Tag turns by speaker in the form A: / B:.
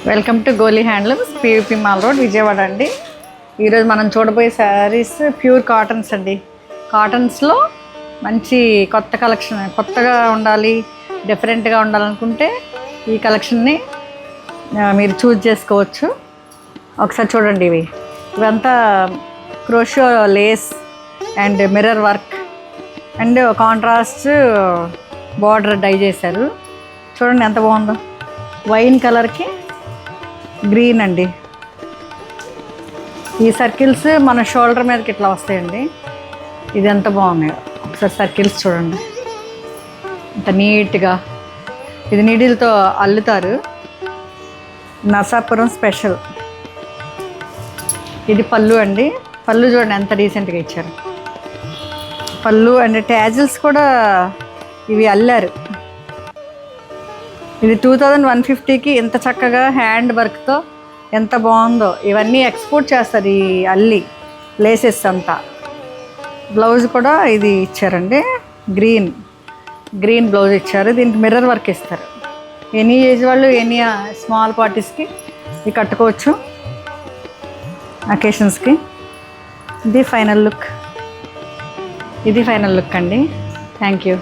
A: Welcome to Goli handlooms, PVP mall road, Vijayawada అండి. ఈరోజు మనం చూడబోయే శారీస్ ప్యూర్ కాటన్స్ అండి. కాటన్స్లో మంచి కొత్త కలెక్షన్, కొత్తగా ఉండాలి, డిఫరెంట్గా ఉండాలనుకుంటే ఈ కలెక్షన్ని మీరు చూజ్ చేసుకోవచ్చు. ఒకసారి చూడండి. ఇవంతా crochet lace and mirror work and contrast border dye చేశారు. చూడండి ఎంత బాగుందో. వైన్ కలర్కి గ్రీన్ అండి. ఈ సర్కిల్స్ మన షోల్డర్ మీదకి ఇట్లా వస్తాయండి. ఇది ఎంత బాగున్నాయో ఒకసారి సర్కిల్స్ చూడండి, ఇంత నీట్గా. ఇది నీడిల్తో అల్లుతారు, నర్సాపురం స్పెషల్. ఇది పళ్ళు అండి. పళ్ళు చూడండి ఎంత డీసెంట్గా ఇచ్చారు. పళ్ళు అండ్ ట్యాజిల్స్ కూడా ఇవి అల్లారు. ఇది 2150కి ఇంత చక్కగా హ్యాండ్ వర్క్తో ఎంత బాగుందో. ఇవన్నీ ఎక్స్పోర్ట్ చేస్తారు ఈ అల్లి లేసెస్ అంతా. బ్లౌజ్ కూడా ఇది ఇచ్చారండి, గ్రీన్ బ్లౌజ్ ఇచ్చారు. దీనికి మిర్రర్ వర్క్ ఇస్తారు. ఎనీ ఏజ్ వాళ్ళు, ఎనీ స్మాల్ పార్టీస్కి ఇది కట్టుకోవచ్చు, అకేషన్స్కి. ఇది ఫైనల్ లుక్ అండి. Thank you.